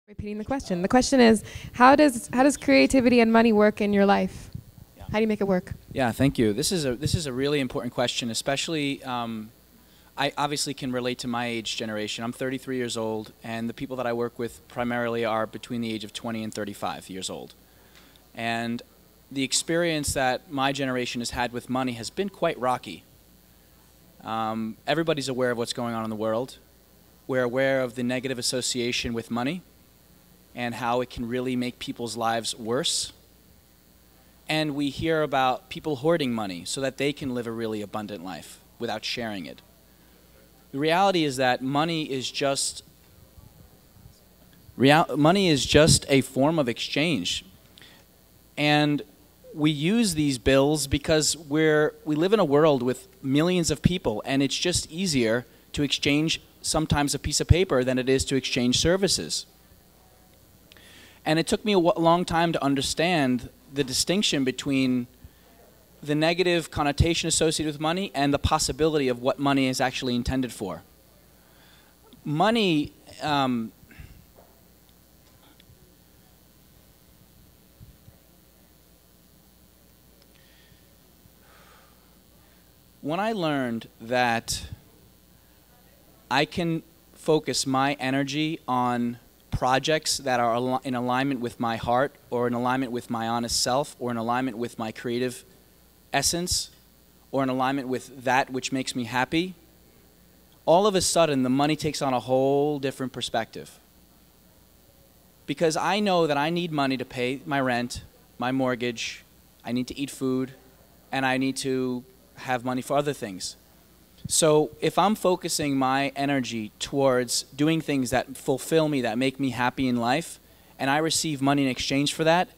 Repeating the question. The question is, how does creativity and money work in your life? Yeah. How do you make it work? Yeah, thank you. This is a really important question, especially I obviously can relate to my age generation. I'm 33 years old, and the people that I work with primarily are between the age of 20 and 35 years old. And the experience that my generation has had with money has been quite rocky. Everybody's aware of what's going on in the world. We're aware of the negative association with money and how it can really make people's lives worse. And we hear about people hoarding money so that they can live a really abundant life without sharing it. The reality is that money is just a form of exchange. And we use these bills because we live in a world with millions of people, and it's just easier to exchange sometimes a piece of paper than it is to exchange services. And it took me a long time to understand the distinction between the negative connotation associated with money and the possibility of what money is actually intended for. Money, when I learned that I can focus my energy on projects that are in alignment with my heart, or in alignment with my honest self, or in alignment with my creative essence, or in alignment with that which makes me happy, all of a sudden the money takes on a whole different perspective. Because I know that I need money to pay my rent, my mortgage, I need to eat food, and I need to have money for other things. So if I'm focusing my energy towards doing things that fulfill me, that make me happy in life, and I receive money in exchange for that,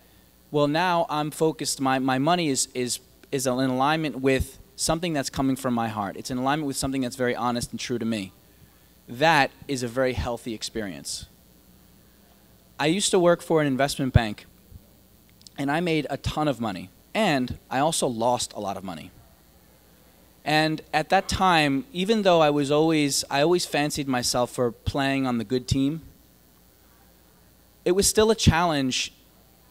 well, now I'm focused, my money is in alignment with something that's coming from my heart. It's in alignment with something that's very honest and true to me. That is a very healthy experience. I used to work for an investment bank, and I made a ton of money, and I also lost a lot of money. And at that time, even though I always fancied myself for playing on the good team, it was still a challenge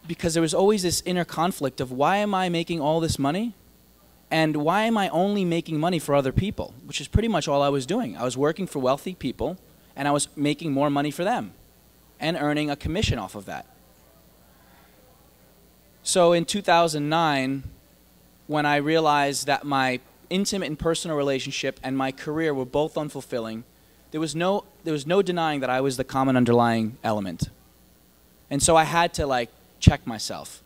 because there was always this inner conflict of why am I making all this money? And why am I only making money for other people? Which is pretty much all I was doing. I was working for wealthy people, and I was making more money for them and earning a commission off of that. So in 2009, when I realized that my intimate and personal relationship and my career were both unfulfilling, there was no denying that I was the common underlying element. And so I had to check myself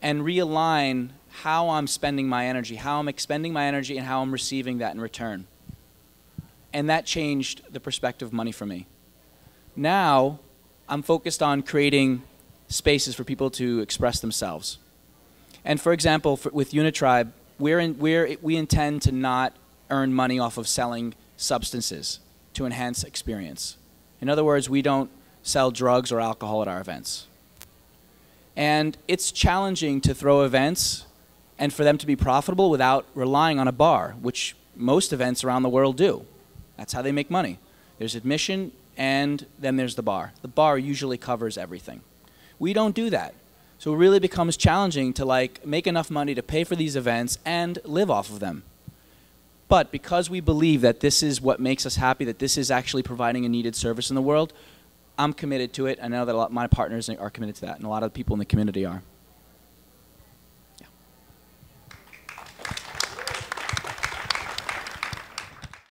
and realign how I'm spending my energy, how I'm expending my energy, and how I'm receiving that in return. And that changed the perspective of money for me. Now I'm focused on creating spaces for people to express themselves. And for example, with UNITRIBE, we intend to not earn money off of selling substances to enhance experience. In other words, we don't sell drugs or alcohol at our events. And it's challenging to throw events and for them to be profitable without relying on a bar, which most events around the world do. That's how they make money. There's admission, and then there's the bar. The bar usually covers everything. We don't do that. So it really becomes challenging to make enough money to pay for these events and live off of them. But because we believe that this is what makes us happy, that this is actually providing a needed service in the world, I'm committed to it. I know that a lot of my partners are committed to that, and a lot of people in the community are.